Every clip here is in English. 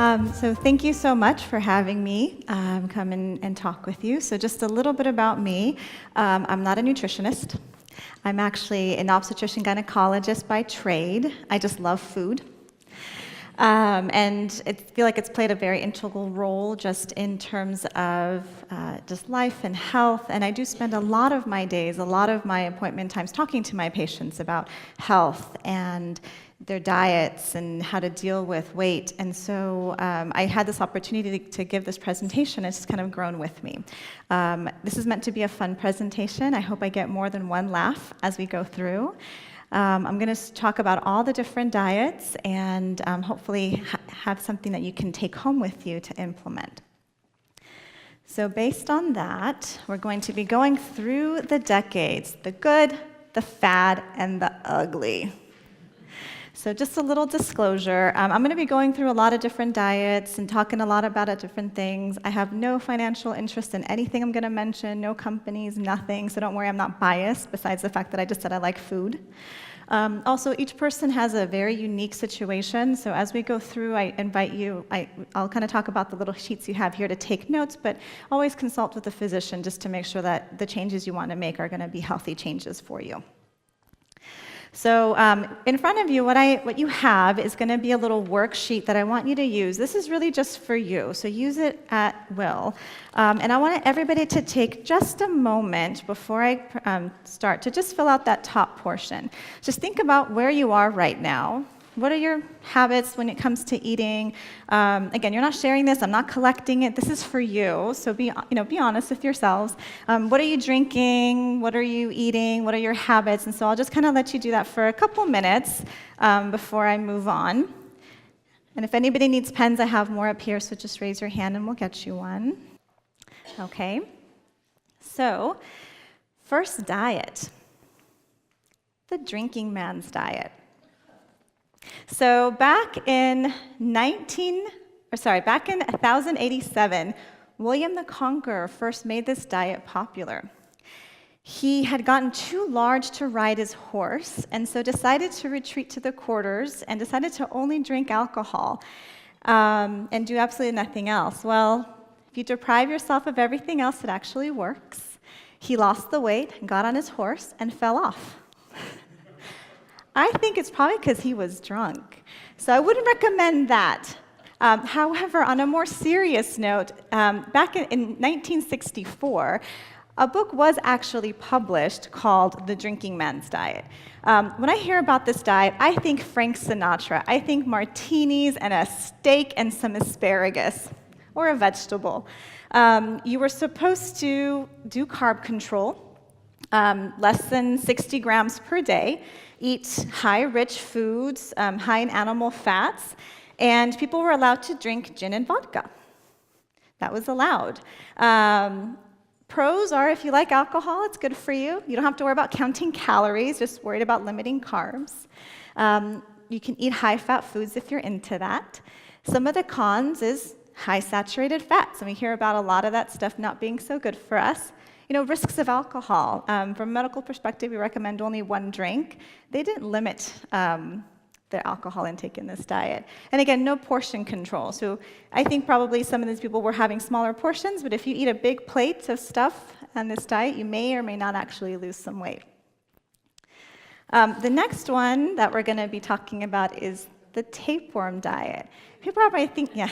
So thank you so much for having me come in and talk with you. So just a little bit about me. I'm not a nutritionist. I'm actually an obstetrician gynecologist by trade. I just love food. And I feel like it's played a very integral role just in terms of just life and health. And I do spend a lot of my days, a lot of my appointment times talking to my patients about health and their diets and how to deal with weight. And so I had this opportunity to give this presentation. It's kind of grown with me. This is meant to be a fun presentation. I hope I get more than one laugh as we go through. I'm going to talk about all the different diets and hopefully have something that you can take home with you to implement. So based on that, we're going to be going through the decades, the good, the fad, and the ugly. So just a little disclosure, I'm going to be going through a lot of different diets and talking a lot about different things. I have no financial interest in anything I'm going to mention, no companies, nothing, so don't worry, I'm not biased, besides the fact that I just said I like food. Also, each person has a very unique situation, so as we go through, I invite you, I'll kind of talk about the little sheets you have here to take notes, but always consult with a physician just to make sure that the changes you want to make are going to be healthy changes for you. So in front of you, what you have is going to be a little worksheet that I want you to use. This is really just for you, so use it at will. And I want everybody to take just a moment before I start to just fill out that top portion. Just think about where you are right now. What are your habits when it comes to eating? Again, you're not sharing this. I'm not collecting it. This is for you. So be honest with yourselves. What are you drinking? What are you eating? What are your habits? And so I'll just kind of let you do that for a couple minutes before I move on. And if anybody needs pens, I have more up here. So just raise your hand and we'll get you one. Okay. So first diet, the drinking man's diet. So back in 1087, William the Conqueror first made this diet popular. He had gotten too large to ride his horse, and so decided to retreat to the quarters and decided to only drink alcohol and do absolutely nothing else. Well, if you deprive yourself of everything else, it actually works. He lost the weight, got on his horse, and fell off. I think it's probably because he was drunk. So I wouldn't recommend that. However, on a more serious note, back in 1964, a book was actually published called The Drinking Man's Diet. When I hear about this diet, I think Frank Sinatra. I think martinis and a steak and some asparagus, or a vegetable. You were supposed to do carb control, less than 60 grams per day, eat high rich foods, high in animal fats, and people were allowed to drink gin and vodka. That was allowed. Pros are, if you like alcohol, it's good for you. You don't have to worry about counting calories, just worried about limiting carbs. You can eat high-fat foods if you're into that. Some of the cons is high saturated fats, and we hear about a lot of that stuff not being so good for us. Risks of alcohol. From a medical perspective, we recommend only one drink. They didn't limit the alcohol intake in this diet. And again, no portion control. So I think probably some of these people were having smaller portions, but if you eat a big plate of stuff on this diet, you may or may not actually lose some weight. The next one that we're going to be talking about is the Tapeworm Diet. People probably think, yeah.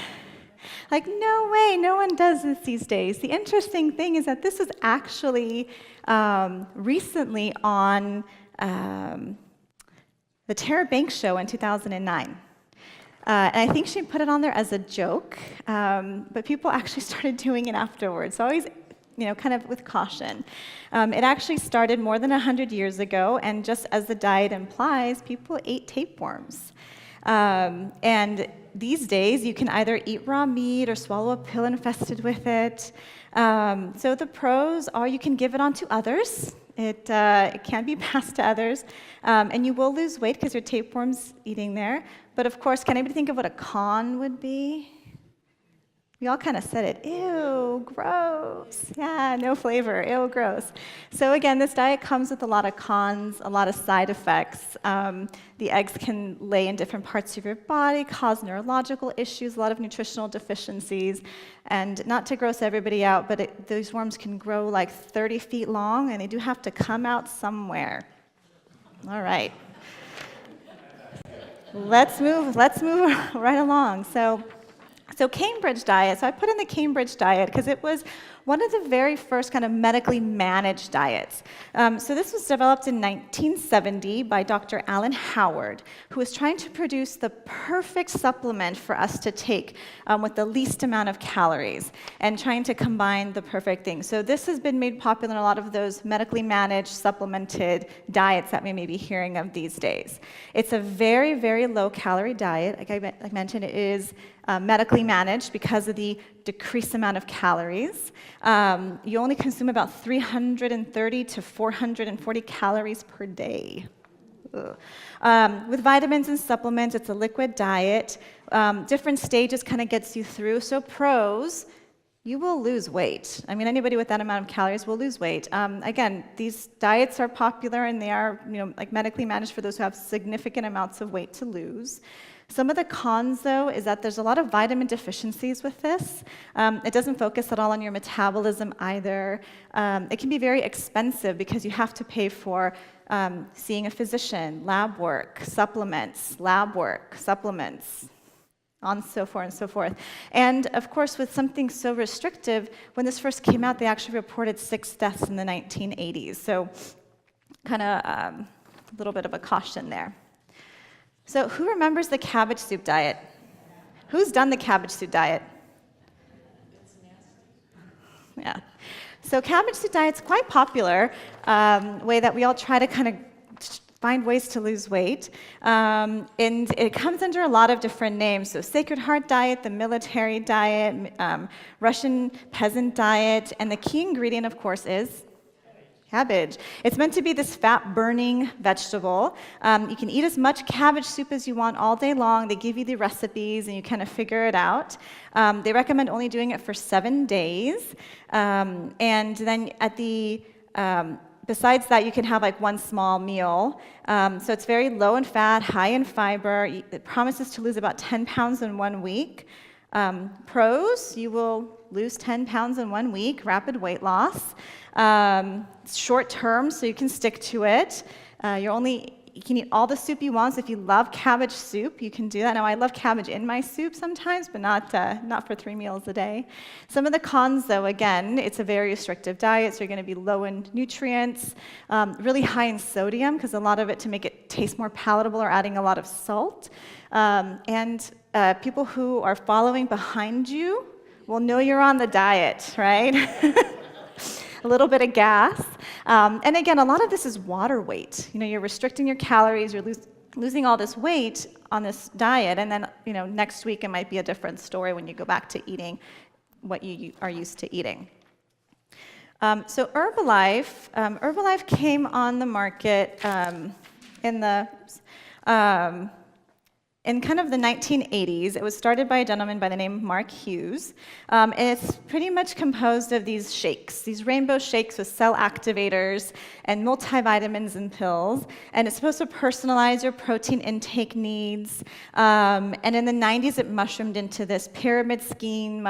Like, no way, no one does this these days. The interesting thing is that this was actually recently on the Tara Banks show in 2009. And I think she put it on there as a joke, but people actually started doing it afterwards. So always, kind of with caution. It actually started more than 100 years ago, and just as the diet implies, people ate tapeworms. And these days, you can either eat raw meat or swallow a pill infested with it. So the pros are you can give it on to others. It can be passed to others. And you will lose weight because your tapeworm's eating there. But of course, can anybody think of what a con would be? We all kind of said it, ew, gross. Yeah, no flavor, ew, gross. So again, this diet comes with a lot of cons, a lot of side effects. The eggs can lay in different parts of your body, cause neurological issues, a lot of nutritional deficiencies. And not to gross everybody out, but these worms can grow like 30 feet long, and they do have to come out somewhere. All right. Let's move right along. So Cambridge Diet, so I put in the Cambridge Diet because it was one of the very first kind of medically managed diets. So this was developed in 1970 by Dr. Alan Howard, who was trying to produce the perfect supplement for us to take with the least amount of calories and trying to combine the perfect thing. So this has been made popular in a lot of those medically managed, supplemented diets that we may be hearing of these days. It's a very, very low-calorie diet. Like I mentioned, it is medically managed because of the decreased amount of calories. You only consume about 330 to 440 calories per day. With vitamins and supplements, it's a liquid diet. Different stages kind of gets you through. So pros, you will lose weight. I mean, anybody with that amount of calories will lose weight. Again, these diets are popular and they are, like medically managed for those who have significant amounts of weight to lose. Some of the cons, though, is that there's a lot of vitamin deficiencies with this. It doesn't focus at all on your metabolism either. It can be very expensive because you have to pay for seeing a physician, lab work, supplements, on so forth and so forth. And of course, with something so restrictive, when this first came out, they actually reported 6 deaths in the 1980s. So kind of a little bit of a caution there. So who remembers the cabbage soup diet? Who's done the cabbage soup diet? It's nasty. Yeah. So cabbage soup diet's quite popular, way that we all try to kind of find ways to lose weight. And it comes under a lot of different names. So Sacred Heart Diet, the military diet, Russian peasant diet, and the key ingredient, of course, is cabbage. It's meant to be this fat-burning vegetable. You can eat as much cabbage soup as you want all day long. They give you the recipes, and you kind of figure it out. They recommend only doing it for 7 days. And then at the besides that, you can have like one small meal. So it's very low in fat, high in fiber. It promises to lose about 10 pounds in 1 week. Pros, you will lose 10 pounds in 1 week, rapid weight loss. It's short term, so you can stick to it. You can eat all the soup you want, so if you love cabbage soup, you can do that. Now, I love cabbage in my soup sometimes, but not for 3 meals a day. Some of the cons, though, again, it's a very restrictive diet, so you're going to be low in nutrients, really high in sodium, because a lot of it, to make it taste more palatable, are adding a lot of salt. And people who are following behind you will know you're on the diet, right? A little bit of gas. And again, a lot of this is water weight. You're restricting your calories, you're losing all this weight on this diet, and then, next week it might be a different story when you go back to eating what you are used to eating. So Herbalife came on the market in kind of the 1980s. It was started by a gentleman by the name of Mark Hughes. And it's pretty much composed of these shakes, these rainbow shakes with cell activators and multivitamins and pills. And it's supposed to personalize your protein intake needs. And in the 90s, it mushroomed into this pyramid scheme.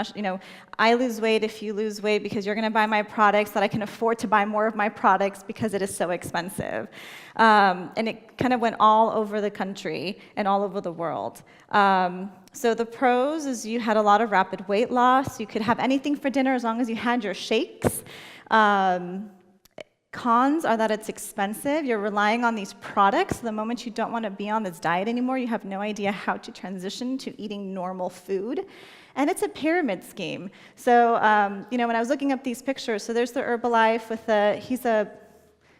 I lose weight if you lose weight because you're going to buy my products, that I can afford to buy more of my products because it is so expensive. And it kind of went all over the country and all over the world. So the pros is you had a lot of rapid weight loss. You could have anything for dinner as long as you had your shakes. Cons are that it's expensive. You're relying on these products. The moment you don't want to be on this diet anymore, you have no idea how to transition to eating normal food. And it's a pyramid scheme. So, when I was looking up these pictures, so there's the Herbalife he's a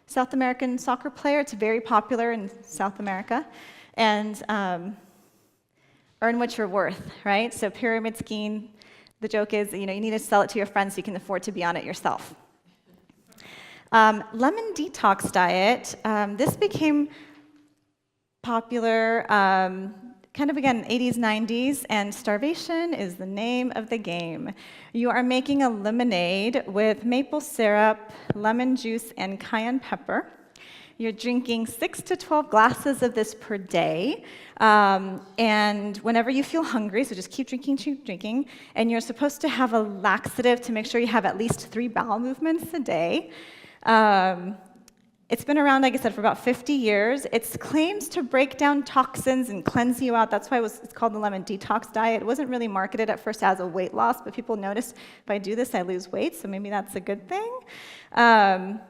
South American soccer player. It's very popular in South America. And earn what you're worth, right? So pyramid scheme, the joke is, you need to sell it to your friends so you can afford to be on it yourself. Lemon Detox Diet, this became popular kind of again, 80s, 90s, and starvation is the name of the game. You are making a lemonade with maple syrup, lemon juice, and cayenne pepper. You're drinking 6 to 12 glasses of this per day, and whenever you feel hungry, so just keep drinking, and you're supposed to have a laxative to make sure you have at least 3 bowel movements a day. It's been around, like I said, for about 50 years. It claims to break down toxins and cleanse you out. That's why it's called the Lemon Detox Diet. It wasn't really marketed at first as a weight loss, but people noticed if I do this, I lose weight, so maybe that's a good thing.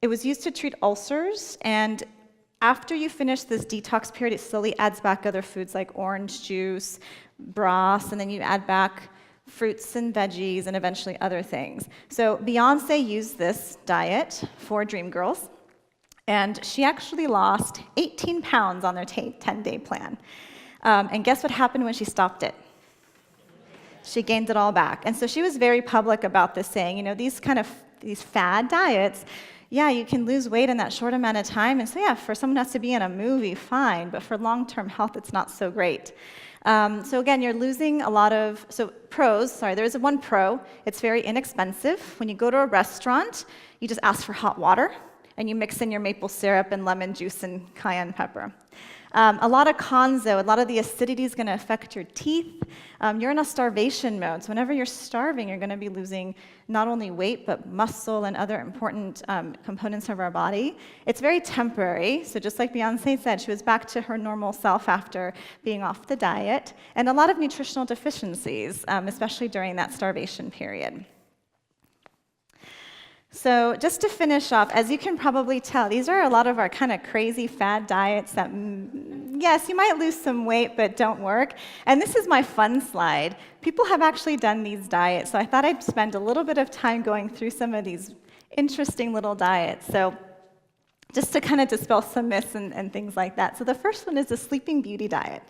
It was used to treat ulcers, and after you finish this detox period, it slowly adds back other foods like orange juice, broths, and then you add back fruits and veggies, and eventually other things. So Beyonce used this diet for Dreamgirls, and she actually lost 18 pounds on their 10-day plan. And guess what happened when she stopped it? She gained it all back. And so she was very public about this, saying, you know, these fad diets, yeah, you can lose weight in that short amount of time. And so yeah, for someone who has to be in a movie, fine, but for long-term health, it's not so great. So again, you're losing a lot of, there is one pro, it's very inexpensive. When you go to a restaurant, you just ask for hot water, and you mix in your maple syrup and lemon juice and cayenne pepper. A lot of cons, though. A lot of the acidity is going to affect your teeth. You're in a starvation mode, so whenever you're starving, you're going to be losing not only weight, but muscle and other important components of our body. It's very temporary, so just like Beyonce said, she was back to her normal self after being off the diet, and a lot of nutritional deficiencies, especially during that starvation period. So just to finish off, as you can probably tell, these are a lot of our kind of crazy fad diets that, yes, you might lose some weight, but don't work. And this is my fun slide. People have actually done these diets, so I thought I'd spend a little bit of time going through some of these interesting little diets. So just to kind of dispel some myths and things like that. So the first one is the Sleeping Beauty diet.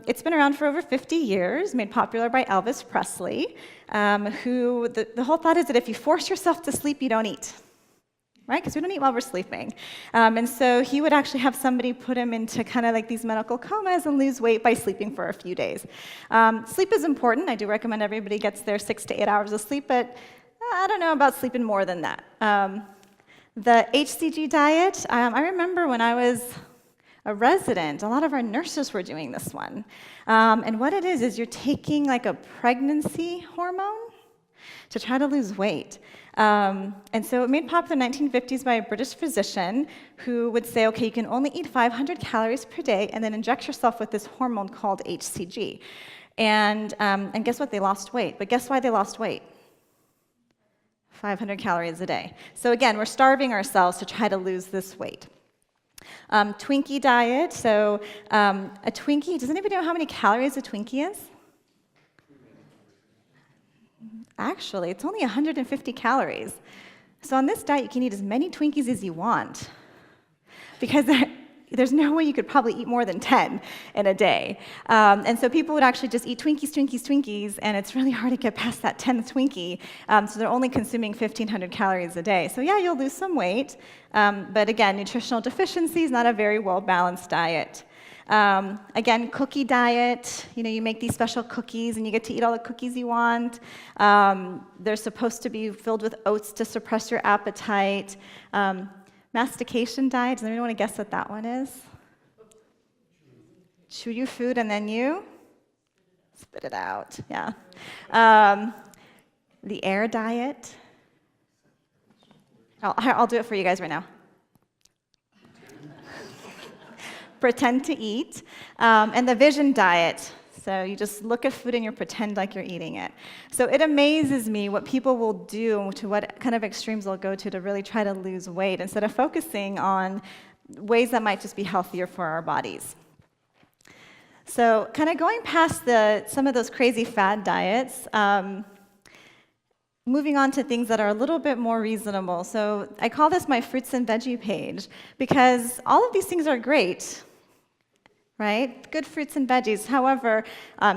It's been around for over 50 years, made popular by Elvis Presley, who the whole thought is that if you force yourself to sleep, you don't eat, right? Because we don't eat while we're sleeping. And so he would actually have somebody put him into kind of like these medical comas and lose weight by sleeping for a few days. Sleep is important. I do recommend everybody gets their 6 to 8 hours of sleep, but I don't know about sleeping more than that. The HCG diet, I remember when I was a resident, a lot of our nurses were doing this one. And what it is you're taking like a pregnancy hormone to try to lose weight. And so it made popular in the 1950s by a British physician who would say, okay, you can only eat 500 calories per day and then inject yourself with this hormone called HCG. And guess what? They lost weight. But guess why they lost weight? 500 calories a day. So again, we're starving ourselves to try to lose this weight. Twinkie diet, so a Twinkie, does anybody know how many calories a Twinkie is? Actually, it's only 150 calories. So on this diet, you can eat as many Twinkies as you want, because there's no way you could probably eat more than 10 in a day. And so people would actually just eat Twinkies, and it's really hard to get past that 10th Twinkie. So they're only consuming 1,500 calories a day. So yeah, you'll lose some weight. But again, nutritional deficiencies, not a very well-balanced diet. Again, cookie diet, you make these special cookies and you get to eat all the cookies you want. They're supposed to be filled with oats to suppress your appetite. Mastication diet, does anyone want to guess what that one is? Chew your food and then you spit it out, yeah. The air diet. I'll do it for you guys right now. Pretend to eat. And the vision diet. So you just look at food and you pretend like you're eating it. So it amazes me what people will do, to what kind of extremes they'll go to really try to lose weight, instead of focusing on ways that might just be healthier for our bodies. So kind of going past some of those crazy fad diets, moving on to things that are a little bit more reasonable. So I call this my fruits and veggie page, because all of these things are great, right? Good fruits and veggies. However,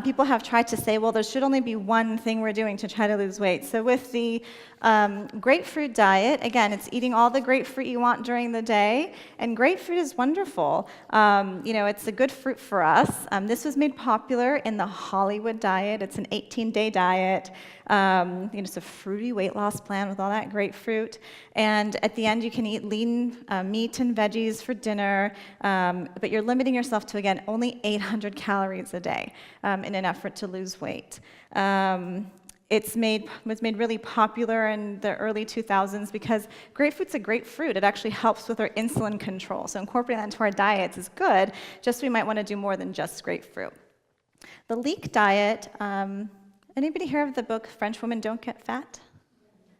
people have tried to say, well, there should only be one thing we're doing to try to lose weight. So with the Grapefruit diet, again, it's eating all the grapefruit you want during the day, and grapefruit is wonderful. It's a good fruit for us. This was made popular in the Hollywood diet. It's an 18-day diet. It's a fruity weight loss plan with all that grapefruit. And at the end, you can eat lean meat and veggies for dinner, but you're limiting yourself to, again, only 800 calories a day in an effort to lose weight. It was made really popular in the early 2000s because grapefruit's a great fruit. It actually helps with our insulin control. So incorporating that into our diets is good, just we might want to do more than just grapefruit. The leek diet, anybody hear of the book French Women Don't Get Fat?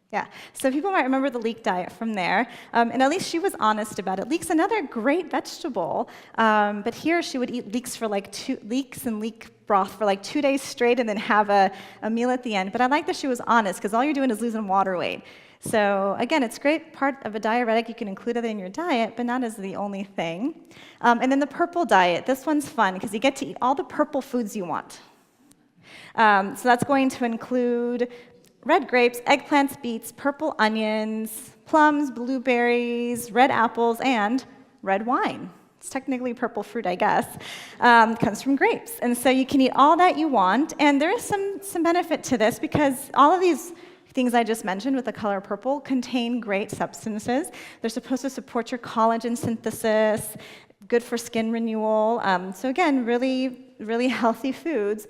Yeah, so people might remember the leek diet from there, and at least she was honest about it. Leek's another great vegetable, but here she would eat leeks and leek broth for like 2 days straight and then have a meal at the end. But I like that she was honest, because all you're doing is losing water weight. So again, it's a great part of a diuretic. You can include it in your diet, but not as the only thing. And then the purple diet. This one's fun, because you get to eat all the purple foods you want. So that's going to include red grapes, eggplants, beets, purple onions, plums, blueberries, red apples, and red wine. It's technically purple fruit, I guess. Comes from grapes. And so you can eat all that you want, and there is some benefit to this, because all of these things I just mentioned with the color purple contain great substances. They're supposed to support your collagen synthesis, good for skin renewal. So again, really, really healthy foods.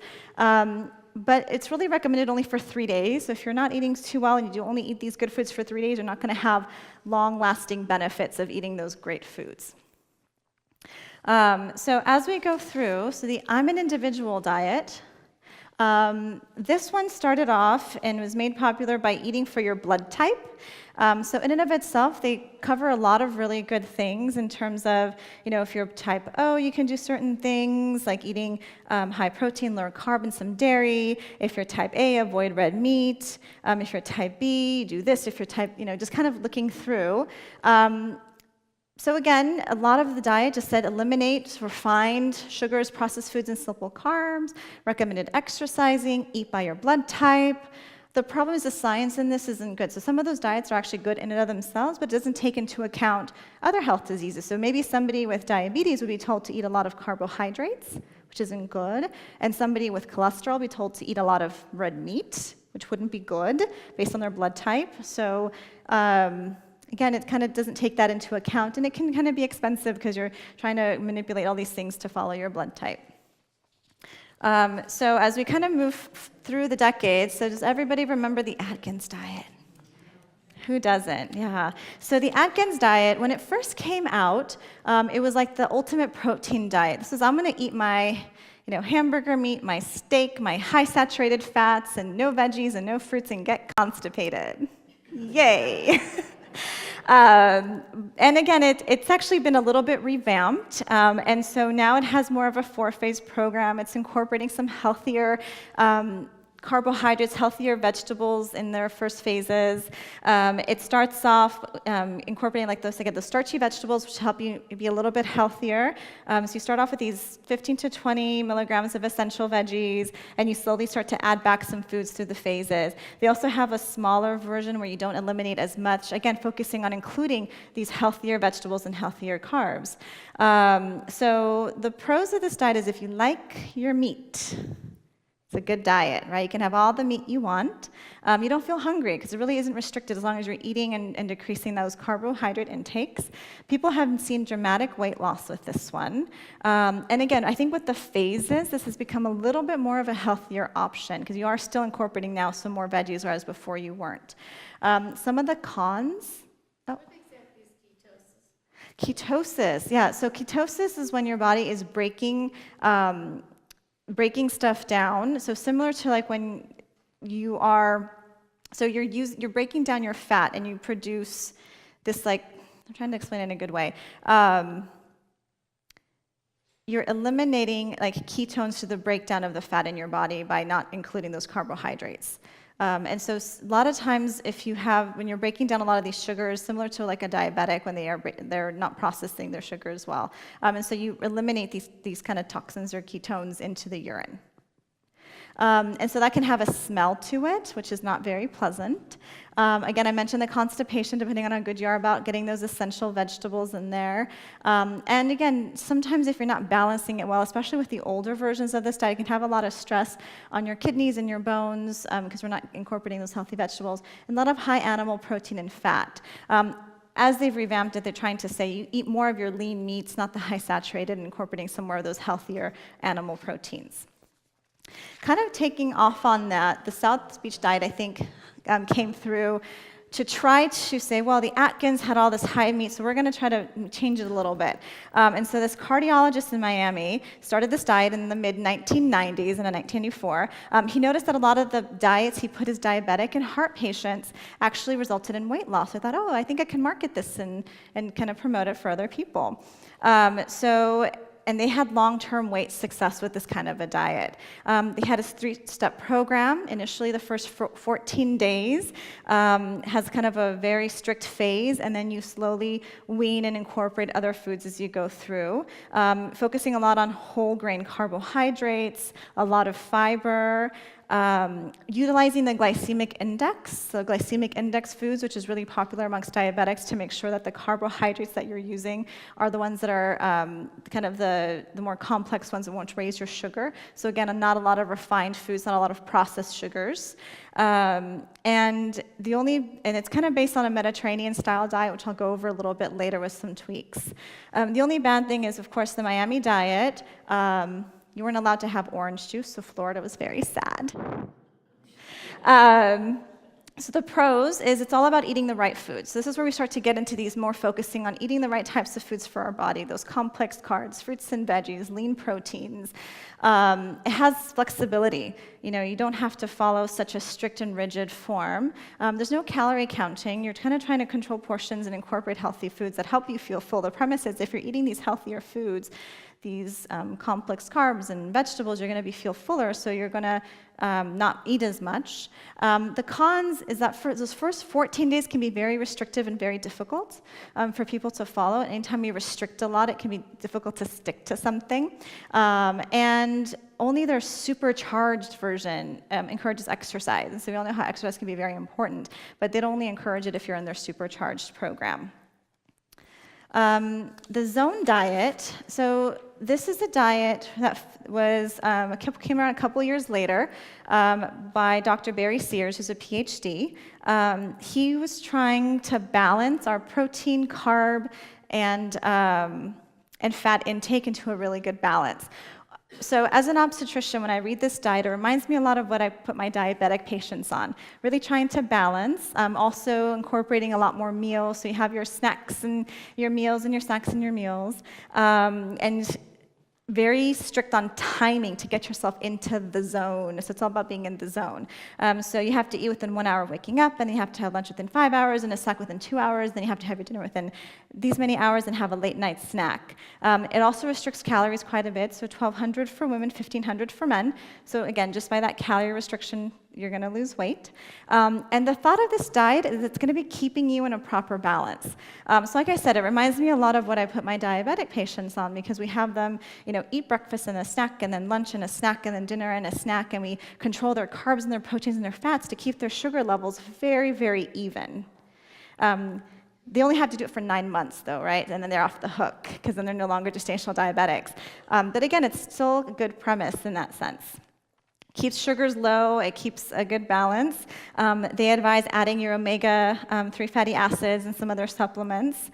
But it's really recommended only for 3 days. So if you're not eating too well and you do only eat these good foods for 3 days, you're not going to have long-lasting benefits of eating those great foods. So as we go through, I'm an individual diet. This one started off and was made popular by eating for your blood type. So in and of itself, they cover a lot of really good things in terms of, if you're type O, you can do certain things like eating high protein, lower carb, and some dairy. If you're type A, avoid red meat. If you're type B, do this. If you're type, just kind of looking through. So again, a lot of the diet just said eliminate refined sugars, processed foods, and simple carbs, recommended exercising, eat by your blood type. The problem is the science in this isn't good. So some of those diets are actually good in and of themselves, but it doesn't take into account other health diseases. So maybe somebody with diabetes would be told to eat a lot of carbohydrates, which isn't good. And somebody with cholesterol would be told to eat a lot of red meat, which wouldn't be good based on their blood type. So again, it kind of doesn't take that into account, and it can kind of be expensive because you're trying to manipulate all these things to follow your blood type. So as we kind of move through the decades, so does everybody remember the Atkins Diet? Who doesn't? Yeah. So the Atkins Diet, when it first came out, it was like the ultimate protein diet. This is, I'm going to eat my hamburger meat, my steak, my high saturated fats, and no veggies and no fruits, and get constipated. Yay. And again, it's actually been a little bit revamped, and so now it has more of a 4-phase program. It's incorporating some healthier carbohydrates, healthier vegetables in their first phases. It starts off incorporating like those starchy vegetables, which help you be a little bit healthier. So you start off with these 15 to 20 milligrams of essential veggies, and you slowly start to add back some foods through the phases. They also have a smaller version where you don't eliminate as much, again, focusing on including these healthier vegetables and healthier carbs. So the pros of this diet is if you like your meat, it's a good diet, right? You can have all the meat you want. You don't feel hungry because it really isn't restricted as long as you're eating and decreasing those carbohydrate intakes. People have seen dramatic weight loss with this one. And again, I think with the phases, this has become a little bit more of a healthier option because you are still incorporating now some more veggies, whereas before you weren't. Some of the cons. What exactly is ketosis? Ketosis, yeah. So ketosis is when your body is breaking stuff down. So similar to like when you are, so you're breaking down your fat and you produce this I'm trying to explain it in a good way. You're eliminating like ketones to the breakdown of the fat in your body by not including those carbohydrates. And so a lot of times when you're breaking down a lot of these sugars, similar to like a diabetic when they're not processing their sugar as well. And so you eliminate these kind of toxins or ketones into the urine. And so that can have a smell to it, which is not very pleasant. Again, I mentioned the constipation, depending on how good you are about getting those essential vegetables in there. And again, sometimes if you're not balancing it well, especially with the older versions of this diet, it can have a lot of stress on your kidneys and your bones because we're not incorporating those healthy vegetables, and a lot of high animal protein and fat. As they've revamped it, they're trying to say you eat more of your lean meats, not the high saturated, and incorporating some more of those healthier animal proteins. Kind of taking off on that, the South Beach diet, I think, came through to try to say, well, the Atkins had all this high meat, so we're going to try to change it a little bit. And so this cardiologist in Miami started this diet in the mid-1990s, in 1994. He noticed that a lot of the diets he put his diabetic and heart patients actually resulted in weight loss. So I thought, oh, I think I can market this and kind of promote it for other people. And they had long-term weight success with this kind of a diet. They had a 3-step program. Initially, the first 14 days has kind of a very strict phase, and then you slowly wean and incorporate other foods as you go through, focusing a lot on whole grain carbohydrates, a lot of fiber, utilizing the glycemic index, so glycemic index foods, which is really popular amongst diabetics, to make sure that the carbohydrates that you're using are the ones that are kind of the more complex ones that won't raise your sugar. So again, not a lot of refined foods, not a lot of processed sugars. And it's kind of based on a Mediterranean style diet, which I'll go over a little bit later with some tweaks. The only bad thing is, of course, the Miami diet. You weren't allowed to have orange juice, so Florida was very sad. So the pros is it's all about eating the right foods. So this is where we start to get into these more focusing on eating the right types of foods for our body, those complex carbs, fruits and veggies, lean proteins. It has flexibility. You don't have to follow such a strict and rigid form. There's no calorie counting. You're kind of trying to control portions and incorporate healthy foods that help you feel full. The premise is if you're eating these healthier foods, these complex carbs and vegetables, you're going to feel fuller, so you're going to not eat as much. The cons is that for those first 14 days can be very restrictive and very difficult for people to follow. Anytime you restrict a lot, it can be difficult to stick to something. And only their supercharged version encourages exercise. And so we all know how exercise can be very important, but they'd only encourage it if you're in their supercharged program. The zone diet, so this is a diet that was came around a couple years later by Dr. Barry Sears, who's a PhD. He was trying to balance our protein, carb, and fat intake into a really good balance. So as an obstetrician, when I read this diet, it reminds me a lot of what I put my diabetic patients on. Really trying to balance, also incorporating a lot more meals. So you have your snacks and your meals and your snacks and your meals. And very strict on timing to get yourself into the zone. So it's all about being in the zone. So you have to eat within 1 hour of waking up, and you have to have lunch within 5 hours, and a snack within 2 hours, then you have to have your dinner within these many hours and have a late night snack. It also restricts calories quite a bit, so 1,200 for women, 1,500 for men. So again, just by that calorie restriction, you're going to lose weight. And the thought of this diet is it's going to be keeping you in a proper balance. So like I said, it reminds me a lot of what I put my diabetic patients on, because we have them, eat breakfast and a snack, and then lunch and a snack, and then dinner and a snack, and we control their carbs and their proteins and their fats to keep their sugar levels very, very even. They only have to do it for 9 months, though, right? And then they're off the hook, because then they're no longer gestational diabetics. But again, it's still a good premise in that sense. Keeps sugars low, it keeps a good balance. They advise adding your omega-3 fatty acids and some other supplements.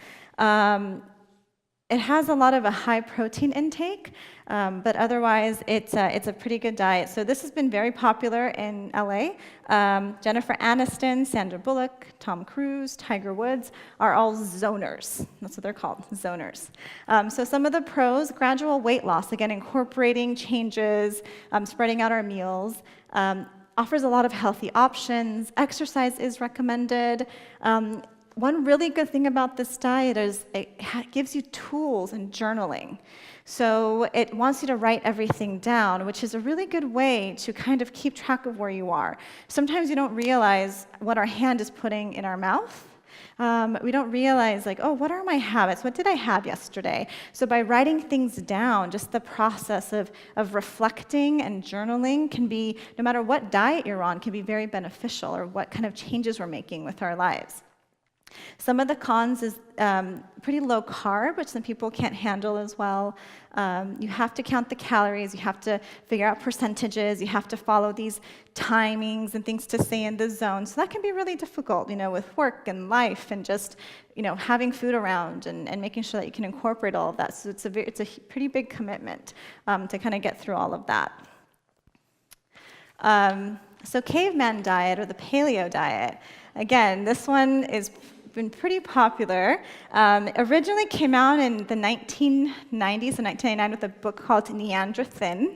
It has a lot of a high protein intake, but otherwise it's a pretty good diet. So this has been very popular in LA. Jennifer Aniston, Sandra Bullock, Tom Cruise, Tiger Woods are all zoners. That's what they're called, zoners. So some of the pros: gradual weight loss, again incorporating changes, spreading out our meals. Offers a lot of healthy options. Exercise is recommended. One really good thing about this diet is it gives you tools and journaling. So it wants you to write everything down, which is a really good way to kind of keep track of where you are. Sometimes you don't realize what our hand is putting in our mouth. We don't realize, like, oh, what are my habits? What did I have yesterday? So by writing things down, just the process of reflecting and journaling can be, no matter what diet you're on, can be very beneficial, or what kind of changes we're making with our lives. Some of the cons is pretty low carb, which some people can't handle as well. You have to count the calories, you have to figure out percentages, you have to follow these timings and things to stay in the zone. So that can be really difficult, with work and life and just, having food around and making sure that you can incorporate all of that. So it's a pretty big commitment to kind of get through all of that. So caveman diet, or the Paleo Diet. Again, this one has been pretty popular. Originally came out in the 1990s, in 1999, with a book called Neanderthal.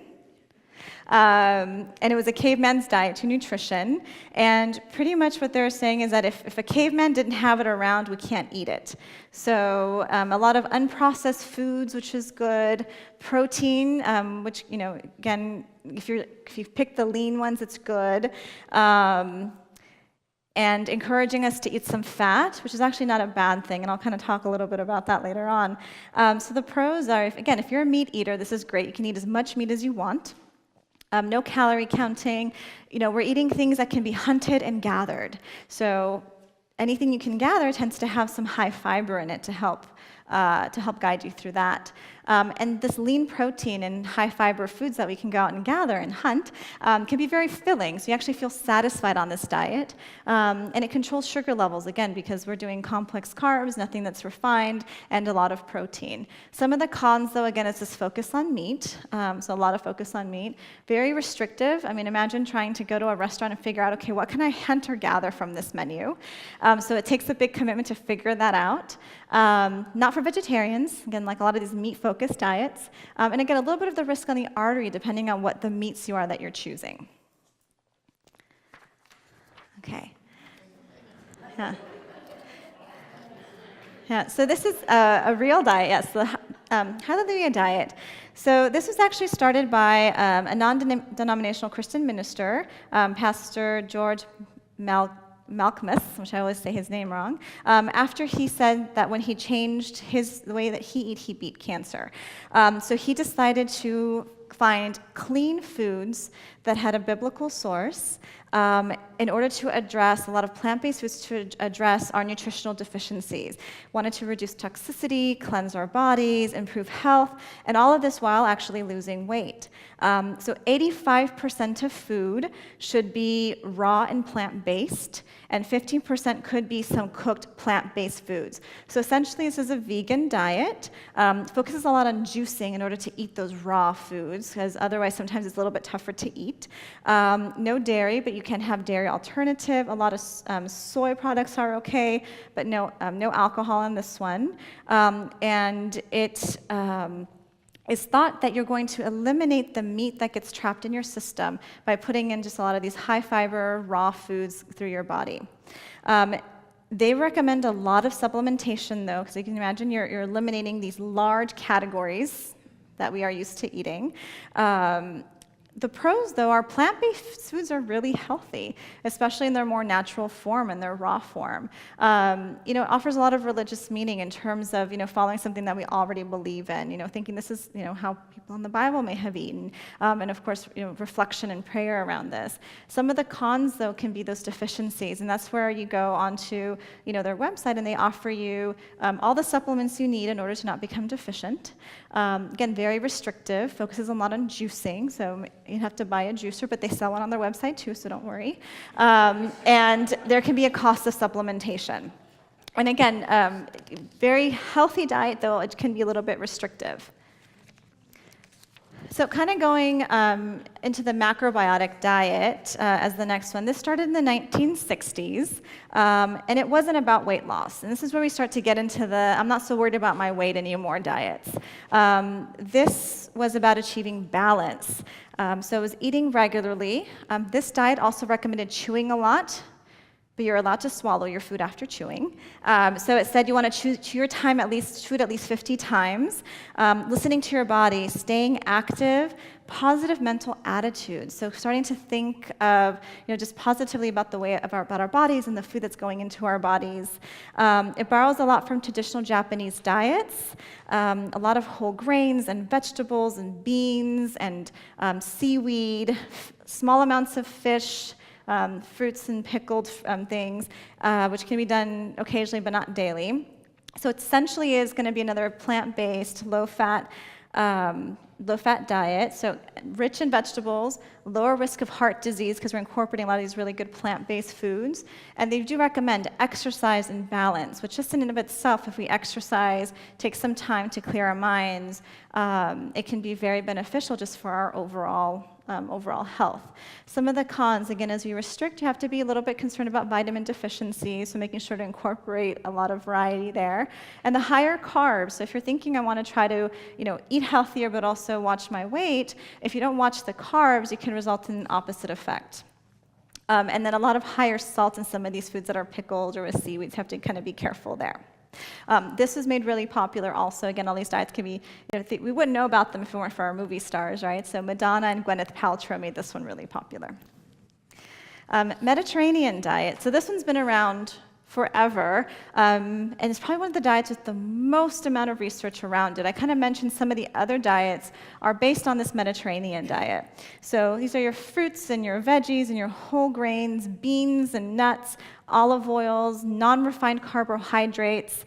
And it was a caveman's diet to nutrition. And pretty much what they're saying is that if a caveman didn't have it around, we can't eat it. So a lot of unprocessed foods, which is good. Protein, which, again, if you've picked the lean ones, it's good. And encouraging us to eat some fat, which is actually not a bad thing, and I'll kind of talk a little bit about that later on. So the pros are, if you're a meat eater, this is great. You can eat as much meat as you want. No calorie counting. We're eating things that can be hunted and gathered. So anything you can gather tends to have some high fiber in it to help guide you through that. And this lean protein and high fiber foods that we can go out and gather and hunt can be very filling. So you actually feel satisfied on this diet. And it controls sugar levels, again, because we're doing complex carbs, nothing that's refined, and a lot of protein. Some of the cons, though, again, is this focus on meat. So a lot of focus on meat. Very restrictive. Imagine trying to go to a restaurant and figure out, okay, what can I hunt or gather from this menu? So it takes a big commitment to figure that out. Not for vegetarians, again, like a lot of these meat-focused diets. And again, a little bit of the risk on the artery depending on what the meats you are that you're choosing. Okay. Yeah, so this is a real diet, yes, the Hallelujah Diet. So this was actually started by a non-denominational Christian minister, Pastor George Malcolmus, which I always say his name wrong, after he said that when he changed the way that he beat cancer. So he decided to find clean foods that had a biblical source in order to address a lot of plant-based foods to address our nutritional deficiencies. Wanted to reduce toxicity, cleanse our bodies, improve health, and all of this while actually losing weight. So 85% of food should be raw and plant-based, and 15% could be some cooked plant-based foods. So essentially, this is a vegan diet. Focuses a lot on juicing in order to eat those raw foods, because otherwise sometimes it's a little bit tougher to eat. No dairy, but you can have dairy alternative. A lot of soy products are okay, but no alcohol in this one. And it is thought that you're going to eliminate the meat that gets trapped in your system by putting in just a lot of these high fiber raw foods through your body. They recommend a lot of supplementation, though, because you can imagine you're eliminating these large categories that we are used to eating. The pros, though, are plant-based foods are really healthy, especially in their more natural form and their raw form. It offers a lot of religious meaning in terms of, following something that we already believe in, thinking this is, how people in the Bible may have eaten. And of course, reflection and prayer around this. Some of the cons, though, can be those deficiencies, and that's where you go onto, their website and they offer you all the supplements you need in order to not become deficient. Again, very restrictive, focuses a lot on juicing, so you have to buy a juicer, but they sell one on their website too, so don't worry. And there can be a cost of supplementation. And again, very healthy diet, though it can be a little bit restrictive. So kind of going into the macrobiotic diet as the next one. This started in the 1960s, and it wasn't about weight loss. And this is where we start to get into the I'm not so worried about my weight anymore diets. This was about achieving balance. So it was eating regularly. This diet also recommended chewing a lot, but you're allowed to swallow your food after chewing. So it said you want to chew your time chew it at least 50 times, listening to your body, staying active, positive mental attitudes. So starting to think of, just positively about about our bodies and the food that's going into our bodies. It borrows a lot from traditional Japanese diets, a lot of whole grains and vegetables and beans and seaweed, small amounts of fish, fruits and pickled things, which can be done occasionally but not daily. So it essentially is going to be another plant-based, low-fat diet. So rich in vegetables, lower risk of heart disease because we're incorporating a lot of these really good plant-based foods. And they do recommend exercise and balance, which just in and of itself, if we exercise, take some time to clear our minds, it can be very beneficial just for our overall health. Some of the cons, again, as we restrict, you have to be a little bit concerned about vitamin deficiency, so making sure to incorporate a lot of variety there. And the higher carbs, so if you're thinking I want to try to eat healthier but also watch my weight, if you don't watch the carbs, it can result in an opposite effect. And then a lot of higher salt in some of these foods that are pickled or with seaweeds, have to kind of be careful there. This was made really popular also. Again, all these diets can be, we wouldn't know about them if it weren't for our movie stars, right? So Madonna and Gwyneth Paltrow made this one really popular. Mediterranean diet. So this one's been around forever, and it's probably one of the diets with the most amount of research around it. I kind of mentioned some of the other diets are based on this Mediterranean diet. So these are your fruits and your veggies and your whole grains, beans and nuts, olive oils, non-refined carbohydrates,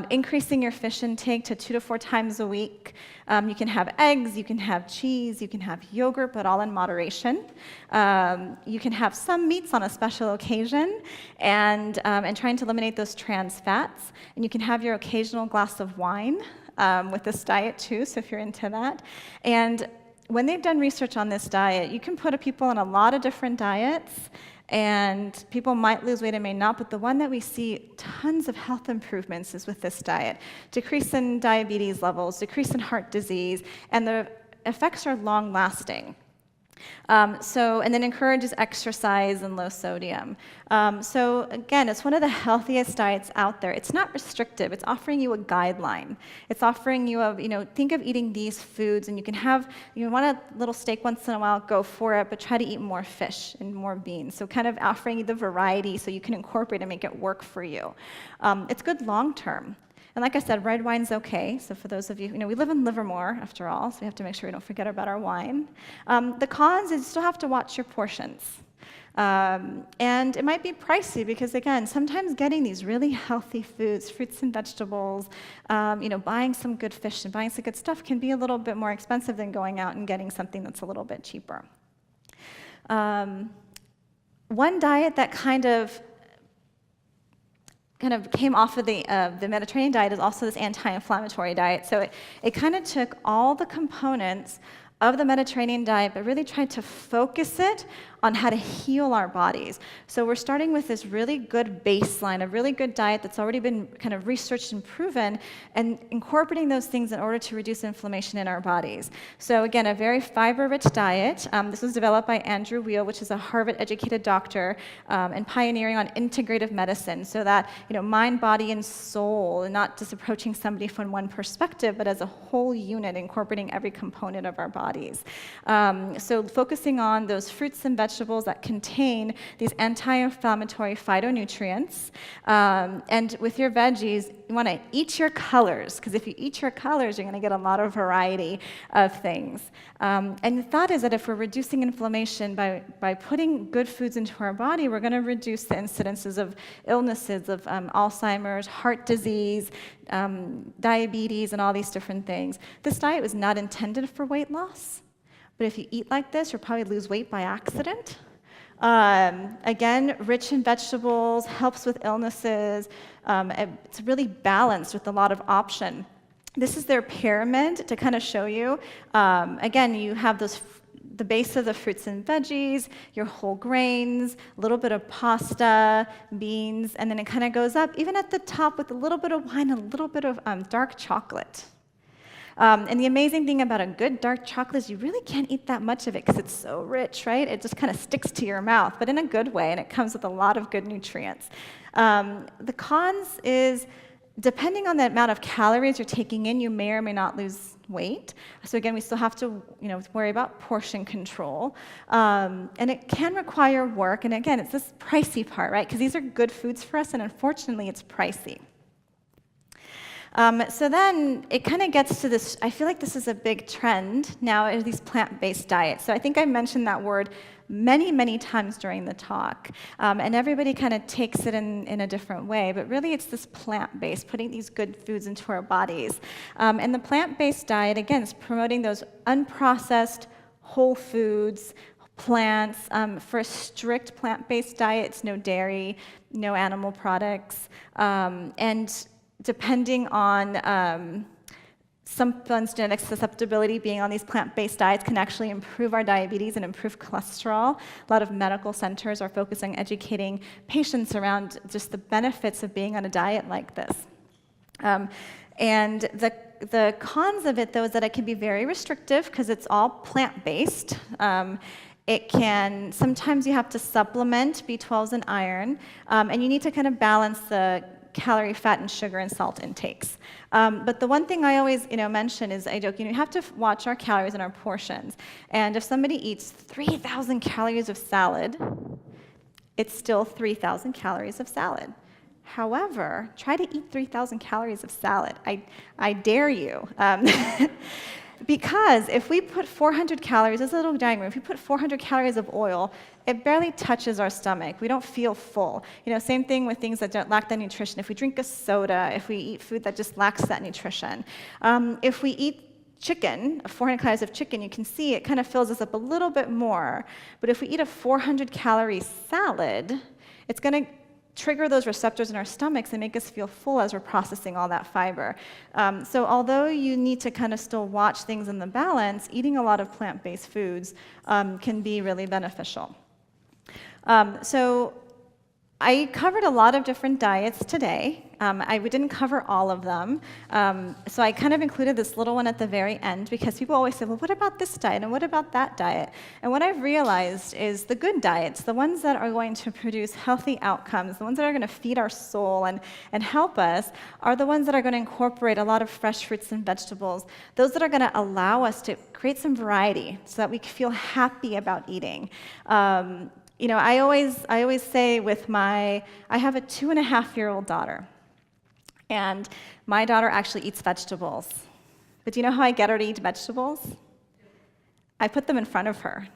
increasing your fish intake to 2 to 4 times a week. You can have eggs, you can have cheese, you can have yogurt, but all in moderation. You can have some meats on a special occasion, and trying to eliminate those trans fats. And you can have your occasional glass of wine with this diet too, so if you're into that. And when they've done research on this diet, you can put people on a lot of different diets, and people might lose weight and may not, but the one that we see tons of health improvements is with this diet. Decrease in diabetes levels, decrease in heart disease, and the effects are long-lasting. And then encourages exercise and low sodium. So again, it's one of the healthiest diets out there. It's not restrictive. It's offering you a guideline. It's offering you think of eating these foods, and you can have, you want a little steak once in a while, go for it, but try to eat more fish and more beans. So kind of offering you the variety so you can incorporate and make it work for you. It's good long-term. And like I said, red wine's okay. So for those of you, we live in Livermore, after all, so we have to make sure we don't forget about our wine. The cons is you still have to watch your portions. And it might be pricey because, again, sometimes getting these really healthy foods, fruits and vegetables, buying some good fish and buying some good stuff can be a little bit more expensive than going out and getting something that's a little bit cheaper. One diet that kind of came off of the Mediterranean diet is also this anti-inflammatory diet. So it kind of took all the components of the Mediterranean diet, but really tried to focus it on how to heal our bodies. So we're starting with this really good baseline, a really good diet that's already been kind of researched and proven, and incorporating those things in order to reduce inflammation in our bodies. So again, a very fiber-rich diet. This was developed by Andrew Weil, which is a Harvard-educated doctor, and pioneering on integrative medicine, so that mind, body, and soul, and not just approaching somebody from one perspective, but as a whole unit, incorporating every component of our bodies. So focusing on those fruits and vegetables that contain these anti-inflammatory phytonutrients. And with your veggies, you want to eat your colors, because if you eat your colors, you're going to get a lot of variety of things. And the thought is that if we're reducing inflammation by putting good foods into our body, we're going to reduce the incidences of illnesses, of Alzheimer's, heart disease, diabetes, and all these different things. This diet was not intended for weight loss. But if you eat like this, you'll probably lose weight by accident. Again, rich in vegetables, helps with illnesses. It's really balanced with a lot of option. This is their pyramid to kind of show you. Again, you have the base of the fruits and veggies, your whole grains, a little bit of pasta, beans, and then it kind of goes up, even at the top with a little bit of wine, a little bit of dark chocolate. And the amazing thing about a good dark chocolate is you really can't eat that much of it because it's so rich, right? It just kind of sticks to your mouth, but in a good way, and it comes with a lot of good nutrients. The cons is, depending on the amount of calories you're taking in, you may or may not lose weight. So again, we still have to, worry about portion control. And it can require work. And again, it's this pricey part, right? Because these are good foods for us, and unfortunately, it's pricey. So then it kind of gets to this, I feel like this is a big trend now, are these plant-based diets. So I think I mentioned that word many, many times during the talk. And everybody kind of takes it in a different way. But really, it's this plant-based, putting these good foods into our bodies. And the plant-based diet, again, is promoting those unprocessed whole foods, plants. For a strict plant-based diet, it's no dairy, no animal products. And depending on someone's genetic susceptibility, being on these plant-based diets can actually improve our diabetes and improve cholesterol. A lot of medical centers are focusing on educating patients around just the benefits of being on a diet like this. And the cons of it, though, is that it can be very restrictive because it's all plant-based. It can, sometimes you have to supplement B12s and iron, and you need to kind of balance the calorie, fat, and sugar and salt intakes. But the one thing I always mention is, I joke, you have to watch our calories and our portions. And if somebody eats 3,000 calories of salad, it's still 3,000 calories of salad. However, try to eat 3,000 calories of salad. I dare you. Because if we put 400 calories, this is a little diagram, if we put 400 calories of oil, it barely touches our stomach. We don't feel full. Same thing with things that don't lack that nutrition. If we drink a soda, if we eat food that just lacks that nutrition. If we eat chicken, 400 calories of chicken, you can see it kind of fills us up a little bit more. But if we eat a 400-calorie salad, it's going to trigger those receptors in our stomachs and make us feel full as we're processing all that fiber. So although you need to kind of still watch things in the balance, eating a lot of plant-based foods can be really beneficial. So I covered a lot of different diets today. We didn't cover all of them. So I kind of included this little one at the very end because people always say, well, what about this diet and what about that diet? And what I've realized is the good diets, the ones that are going to produce healthy outcomes, the ones that are going to feed our soul and help us, are the ones that are going to incorporate a lot of fresh fruits and vegetables, those that are going to allow us to create some variety so that we feel happy about eating. I always say I have a 2.5-year-old daughter, and my daughter actually eats vegetables. But do you know how I get her to eat vegetables? I put them in front of her,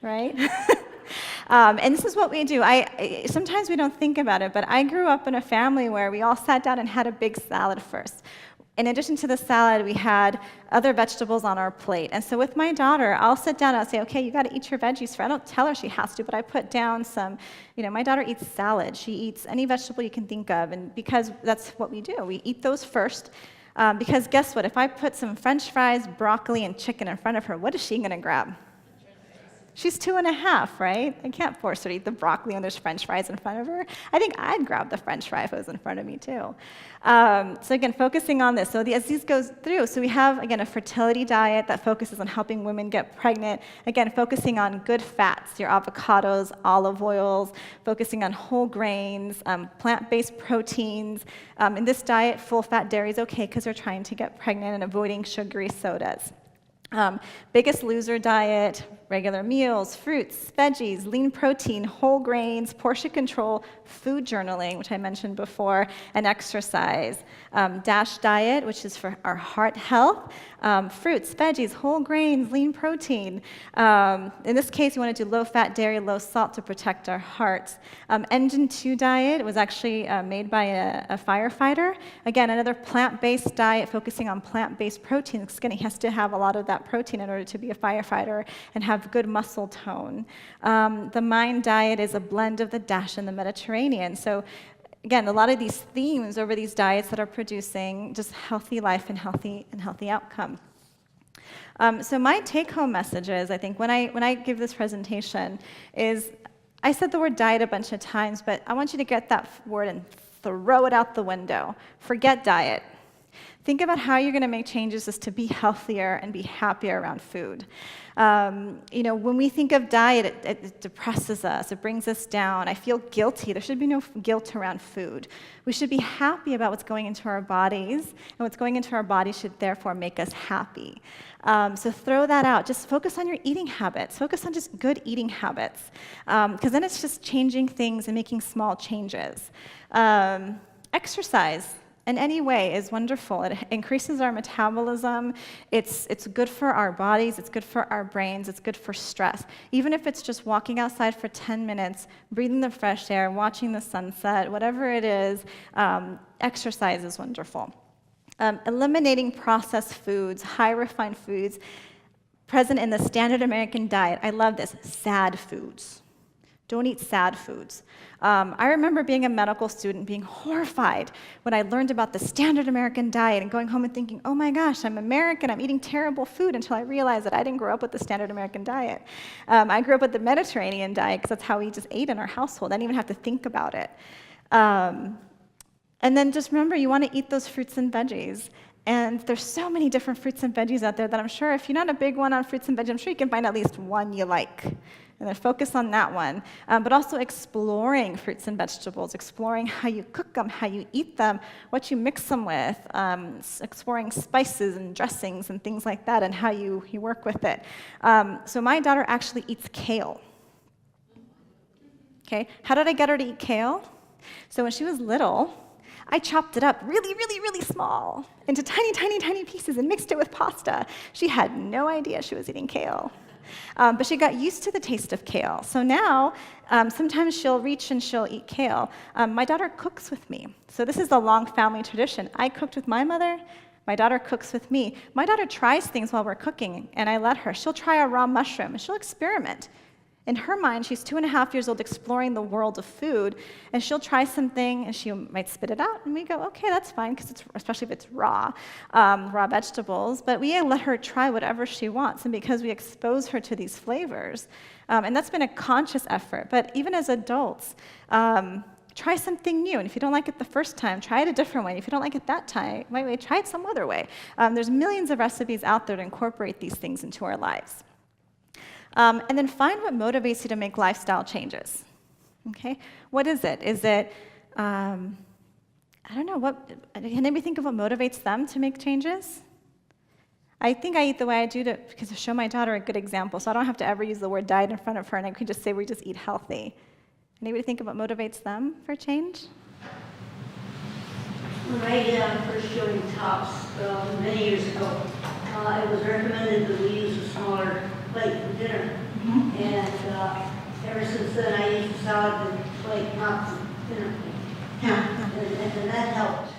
right? And this is what we do. Sometimes we don't think about it, but I grew up in a family where we all sat down and had a big salad first. In addition to the salad, we had other vegetables on our plate. And so with my daughter, I'll sit down and I'll say, okay, you got to eat your veggies first. I don't tell her she has to, but I put down some, my daughter eats salad. She eats any vegetable you can think of. And because that's what we do, we eat those first. Because guess what? If I put some French fries, broccoli, and chicken in front of her, what is she going to grab? She's 2.5, right? I can't force her to eat the broccoli when there's French fries in front of her. I think I'd grab the French fry if it was in front of me too. So again, focusing on this. So as these goes through, so we have, again, a fertility diet that focuses on helping women get pregnant. Again, focusing on good fats, your avocados, olive oils, focusing on whole grains, plant-based proteins. In this diet, full-fat dairy is okay because we're trying to get pregnant and avoiding sugary sodas. Biggest Loser diet, regular meals, fruits, veggies, lean protein, whole grains, portion control, food journaling, which I mentioned before, and exercise. DASH diet, which is for our heart health, fruits, veggies, whole grains, lean protein. In this case, you want to do low-fat dairy, low salt to protect our hearts. Engine 2 diet was actually made by a firefighter. Again, another plant-based diet focusing on plant-based proteins. Again, he has to have a lot of that protein in order to be a firefighter and have good muscle tone. The Mind diet is a blend of the DASH and the Mediterranean. So again, a lot of these themes over these diets that are producing just healthy life and healthy outcome. So my take-home messages, I think, when I give this presentation is, I said the word diet a bunch of times, but I want you to get that word and throw it out the window. Forget diet. Think about how you're going to make changes just to be healthier and be happier around food. When we think of diet, it depresses us. It brings us down. I feel guilty. There should be no guilt around food. We should be happy about what's going into our bodies, and what's going into our bodies should therefore make us happy. So throw that out. Just focus on your eating habits. Focus on just good eating habits, because then it's just changing things and making small changes. Exercise in any way is wonderful. It increases our metabolism. It's good for our bodies. It's good for our brains. It's good for stress. Even if it's just walking outside for 10 minutes, breathing the fresh air, watching the sunset, whatever it is, exercise is wonderful. Eliminating processed foods, high refined foods, present in the standard American diet. I love this, sad foods. Don't eat sad foods. I remember being a medical student, being horrified when I learned about the standard American diet and going home and thinking, oh my gosh, I'm American, I'm eating terrible food, until I realized that I didn't grow up with the standard American diet. I grew up with the Mediterranean diet because that's how we just ate in our household. I didn't even have to think about it. And then just remember, you want to eat those fruits and veggies. And there's so many different fruits and veggies out there that I'm sure if you're not a big one on fruits and veggies, I'm sure you can find at least one you like. And then focus on that one. But also exploring fruits and vegetables, exploring how you cook them, how you eat them, what you mix them with, exploring spices and dressings and things like that, and how you work with it. So my daughter actually eats kale. Okay, how did I get her to eat kale? So when she was little, I chopped it up really, really, really small into tiny, tiny, tiny pieces and mixed it with pasta. She had no idea she was eating kale. But she got used to the taste of kale. So now, sometimes she'll reach and she'll eat kale. My daughter cooks with me. So this is a long family tradition. I cooked with my mother. My daughter cooks with me. My daughter tries things while we're cooking, and I let her. She'll try a raw mushroom, and she'll experiment. In her mind, she's 2.5 years old exploring the world of food, and she'll try something, and she might spit it out, and we go, okay, that's fine, because especially if it's raw vegetables, but we let her try whatever she wants, and because we expose her to these flavors, and that's been a conscious effort, but even as adults, try something new, and if you don't like it the first time, try it a different way. If you don't like it that time, try it some other way. There's millions of recipes out there to incorporate these things into our lives. And then find what motivates you to make lifestyle changes. Okay? What is it? Is it, I don't know, can anybody think of what motivates them to make changes? I think I eat the way I do because to show my daughter a good example, so I don't have to ever use the word diet in front of her, and I can just say we just eat healthy. Anybody think of what motivates them for change? When I first joined Detox many years ago, it was recommended that we use a smaller plate for dinner. Mm-hmm. And ever since then, I use a salad plate, not the dinner plate. Yeah. And that helped.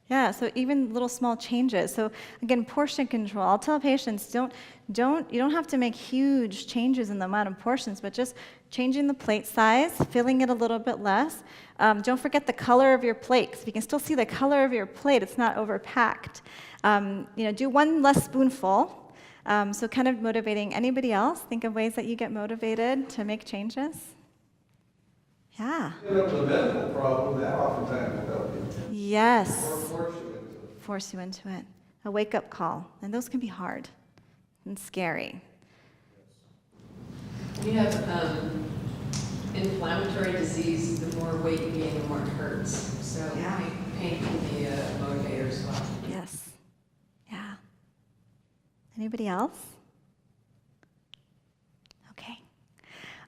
Yeah, so even little small changes. So again, portion control. I'll tell patients, you don't have to make huge changes in the amount of portions, but just changing the plate size, filling it a little bit less. Don't forget the color of your plate, because if you can still see the color of your plate, it's not overpacked. Do one less spoonful. So kind of motivating. Anybody else? Think of ways that you get motivated to make changes. Yeah. The medical problem, that oftentimes will help you. Yes. Or force you into it. A wake-up call. And those can be hard and scary. You have inflammatory disease, the more weight you gain, the more it hurts. So Yeah. pain can be a motivator as well. Yes. Yeah. Anybody else? Okay.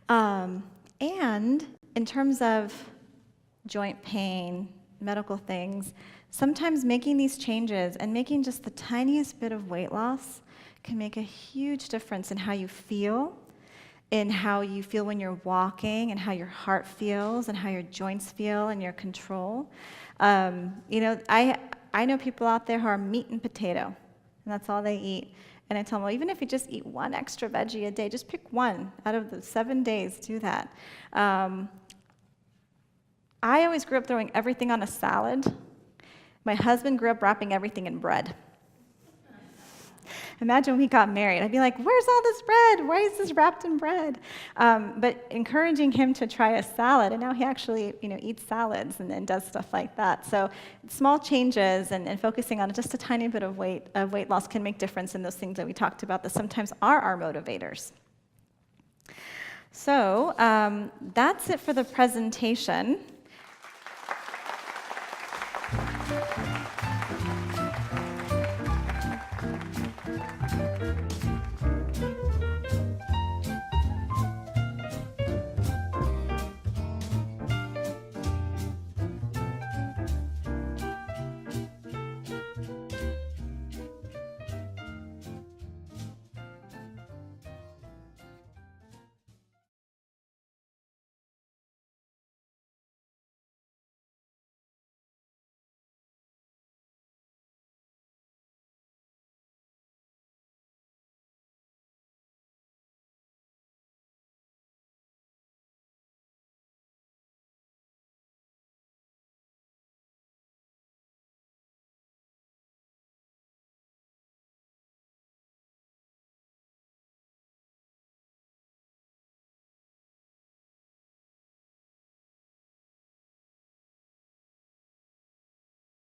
And in terms of joint pain, medical things, sometimes making these changes and making just the tiniest bit of weight loss can make a huge difference in how you feel, in how you feel when you're walking, and how your heart feels, and how your joints feel, and your control. I know people out there who are meat and potato, and that's all they eat. And I tell them, well, even if you just eat one extra veggie a day, just pick one out of the 7 days, do that. I always grew up throwing everything on a salad. My husband grew up wrapping everything in bread. Imagine we got married. I'd be like, where's all this bread? Why is this wrapped in bread? But encouraging him to try a salad, and now he actually eats salads and does stuff like that. So small changes and focusing on just a tiny bit of weight loss can make difference in those things that we talked about that sometimes are our motivators. So that's it for the presentation.